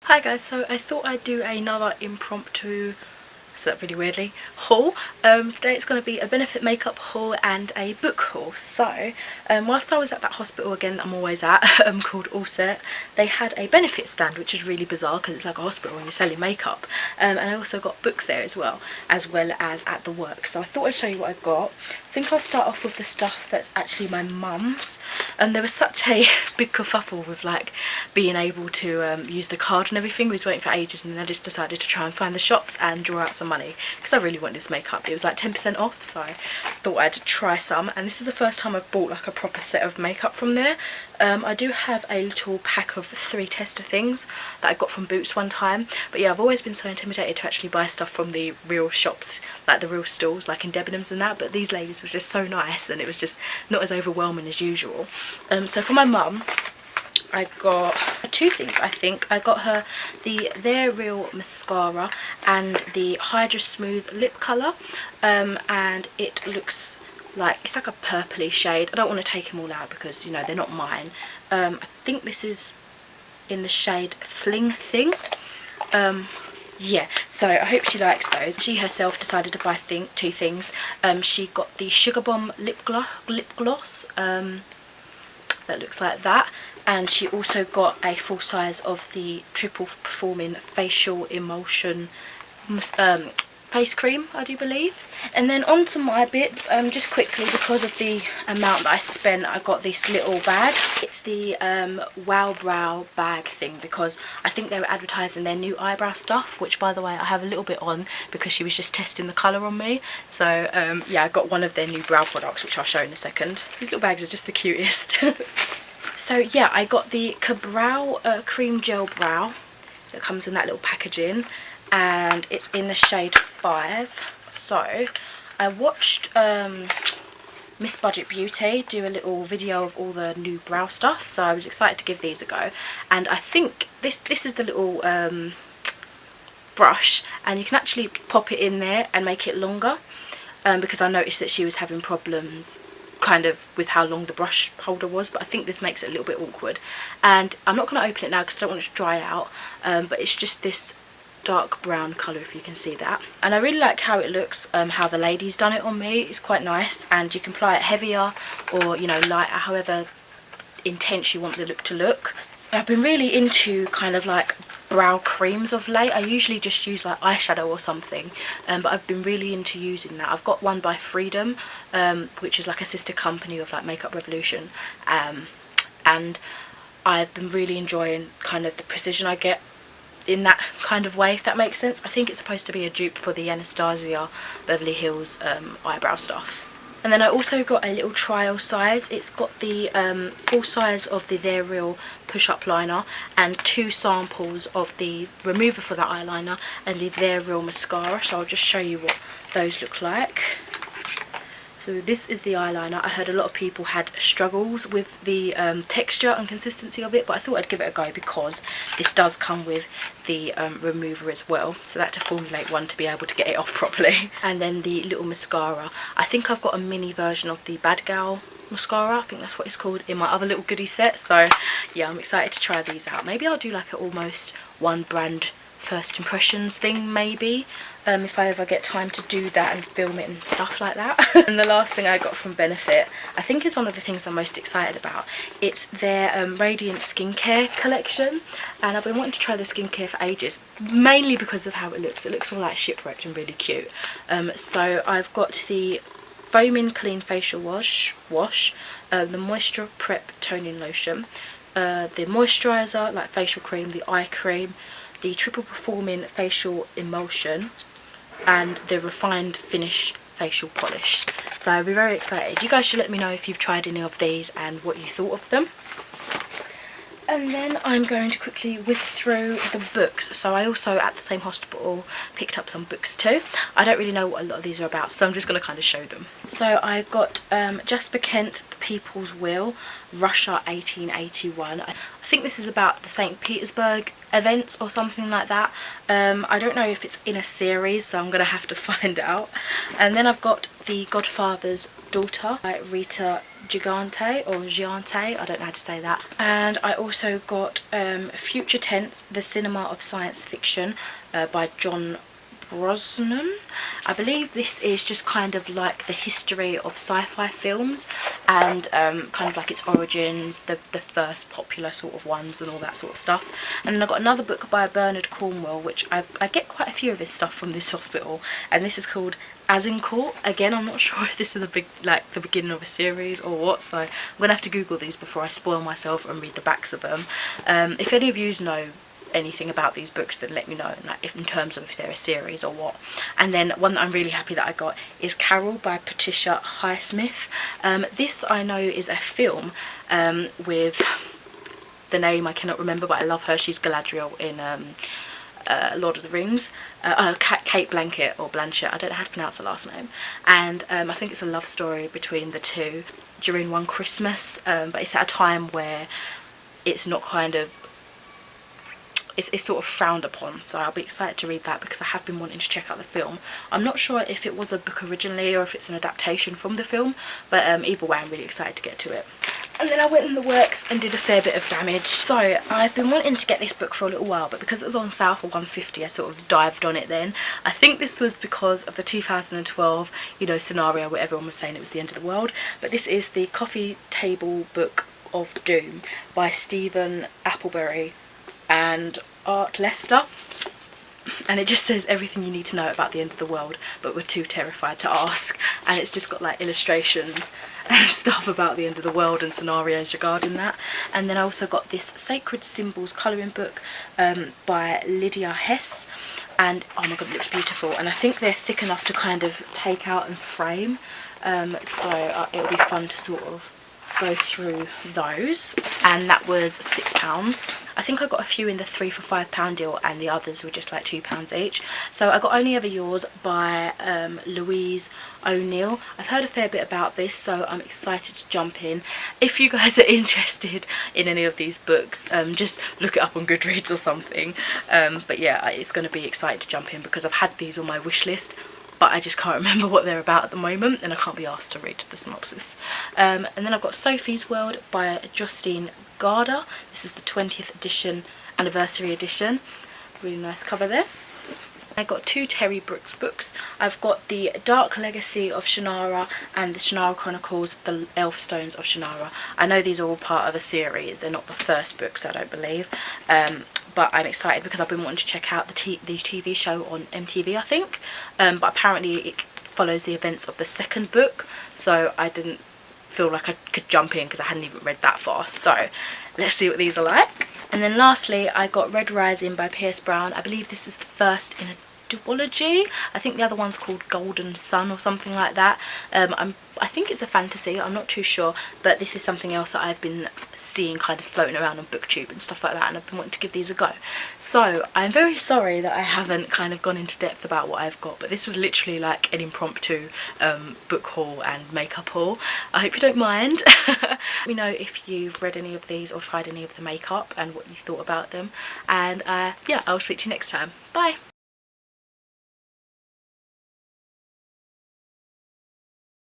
Hi guys, so I thought I'd do another impromptu, said that really weirdly, haul. Today it's going to be a benefit makeup haul and a book haul. So whilst I was at that hospital again that I'm always at, called All Set, they had a benefit stand, which is really bizarre because it's like a hospital and you're selling makeup. And I also got books there as well as at the work. So I thought I'd show you what I've got. I think I'll start off with the stuff that's actually my mum's. There was such a big kerfuffle with like being able to use the card and everything. We was waiting for ages, and then I just decided to try and find the shops and draw out some money because I really wanted this makeup. It was like 10% off, so I thought I'd try some. And this is the first time I've bought like a proper set of makeup from there. I do have a little pack of 3 tester things that I got from Boots one time, but yeah, I've always been so intimidated to actually buy stuff from the real shops, like the real stalls, like in Debenhams and that. But these ladies were just so nice, and it was just not as overwhelming as usual. So for my mum, I got 2 things. I think I got her the They're Real mascara and the Hydra Smooth lip colour, and it looks like, it's like a purpley shade. I don't want to take them all out because, you know, they're not mine. I think this is in the shade Fling Thing. Yeah, so I hope she likes those. She herself decided to buy 2 things. She got the Sugar Bomb lip gloss that looks like that, and she also got a full size of the Triple Performing Facial Emulsion face cream, I do believe. And then on to my bits, just quickly, because of the amount that I spent, I got this little bag. It's the Wow Brow bag thing, because I think they were advertising their new eyebrow stuff, which by the way I have a little bit on because she was just testing the colour on me. So yeah, I got one of their new brow products, which I'll show in a second. These little bags are just the cutest. So yeah, I got the Kabrow cream gel brow. It comes in that little packaging, and it's in the shade 5. So I watched Miss Budget Beauty do a little video of all the new brow stuff, so I was excited to give these a go. And I think this is the little brush, and you can actually pop it in there and make it longer, because I noticed that she was having problems kind of with how long the brush holder was, but I think this makes it a little bit awkward. And I'm not going to open it now because I don't want it to dry out, but it's just this dark brown colour, if you can see that. And I really like how it looks, how the lady's done it on me. It's quite nice, and you can apply it heavier or, you know, lighter, however intense you want the look to look. I've been really into kind of like brow creams of late. I usually just use like eyeshadow or something, but I've been really into using that. I've got one by Freedom, which is like a sister company of like Makeup Revolution, and I've been really enjoying kind of the precision I get in that kind of way, if that makes sense. I think it's supposed to be a dupe for the Anastasia Beverly Hills eyebrow stuff. And then I also got a little trial size. It's got the full size of the They're Real push-up liner and 2 samples of the remover for that eyeliner and the They're Real mascara. So I'll just show you what those look like. So this is the eyeliner. I heard a lot of people had struggles with the texture and consistency of it, but I thought I'd give it a go because this does come with the remover as well, so that to formulate one to be able to get it off properly. And then the little mascara. I think I've got a mini version of the Bad Gal mascara, I think that's what it's called, in my other little goodie set. So yeah, I'm excited to try these out. Maybe I'll do like an almost one brand first impressions thing, maybe, if I ever get time to do that and film it and stuff like that. And the last thing I got from Benefit, I think is one of the things I'm most excited about. It's their Radiant skincare collection, and I've been wanting to try the skincare for ages, mainly because of how it looks. It looks all like shipwrecked and really cute. So I've got the Foaming Clean Facial Wash, the Moisture Prep Toning Lotion, the moisturiser, like facial cream, the eye cream, the Triple Performing Facial Emulsion, and the Refined Finish Facial Polish. So I'll be very excited. You guys should let me know if you've tried any of these and what you thought of them. And then I'm going to quickly whiz through the books. So I also, at the same hospital, picked up some books too. I don't really know what a lot of these are about, so I'm just going to kind of show them. So I got Jasper Kent, The People's Will, Russia 1881. I think this is about the St. Petersburg events or something like that. I don't know if it's in a series, so I'm going to have to find out. And then I've got The Godfather's Daughter by Rita Gigante or Giante, I don't know how to say that. And I also got Future Tense, The Cinema of Science Fiction by John Brosnan. I believe this is just kind of like the history of sci-fi films and kind of like its origins, the first popular sort of ones and all that sort of stuff. And then I got another book by Bernard Cornwell, which I get quite a few of his stuff from this hospital, and this is called Azincourt. Again, I'm not sure if this is the beginning of a series or what, so I'm gonna have to Google these before I spoil myself and read the backs of them. If any of you know anything about these books, then let me know, like if in terms of if they're a series or what. And then one that I'm really happy that I got is Carol by Patricia Highsmith. This I know is a film with the name I cannot remember, but I love her. She's Galadriel in Lord of the Rings. Kate Blanchett or Blanchett, I don't know how to pronounce her last name. And I think it's a love story between the two during one Christmas, but it's at a time where it's not kind of, it's sort of frowned upon, so I'll be excited to read that because I have been wanting to check out the film. I'm not sure if it was a book originally or if it's an adaptation from the film, but either way I'm really excited to get to it. And then I went in the works and did a fair bit of damage. So I've been wanting to get this book for a little while, but because it was on sale for $1.50 I sort of dived on it then. I think this was because of the 2012, you know, scenario where everyone was saying it was the end of the world, but this is the Coffee Table Book of Doom by Stephen Appleberry and Art Lester, and it just says everything you need to know about the end of the world but we're too terrified to ask, and it's just got like illustrations and stuff about the end of the world and scenarios regarding that. And then I also got this Sacred Symbols colouring book by Lydia Hess, and oh my god, it looks beautiful, and I think they're thick enough to kind of take out and frame, so it'll be fun to sort of go through those. And that was £6. I think I got a few in the 3 for £5 deal and the others were just like £2 each. So I got Only Ever Yours by Louise O'Neill. I've heard a fair bit about this, so I'm excited to jump in. If you guys are interested in any of these books, just look it up on Goodreads or something. But yeah, it's going to be exciting to jump in because I've had these on my wish list, but I just can't remember what they're about at the moment and I can't be asked to read the synopsis. And then I've got Sophie's World by Justine Garda. This is the 20th edition, anniversary edition. Really nice cover there. I got two Terry Brooks books. I've got the Dark Legacy of Shannara and the Shannara Chronicles, the Elfstones of Shannara. I know these are all part of a series, they're not the first books, I don't believe. But I'm excited because I've been wanting to check out the TV show on MTV, I think. But apparently it follows the events of the second book, so I didn't feel like I could jump in because I hadn't even read that far. So let's see what these are like. And then lastly I got Red Rising by Pierce Brown. I believe this is the first in a duology. I think the other one's called Golden Sun or something like that. I think it's a fantasy, I'm not too sure, but this is something else that I've been seeing kind of floating around on BookTube and stuff like that, and I've been wanting to give these a go. So I'm very sorry that I haven't kind of gone into depth about what I've got, but this was literally like an impromptu book haul and makeup haul. I hope you don't mind. Let me know if you've read any of these or tried any of the makeup and what you thought about them, and yeah, I'll speak to you next time. Bye.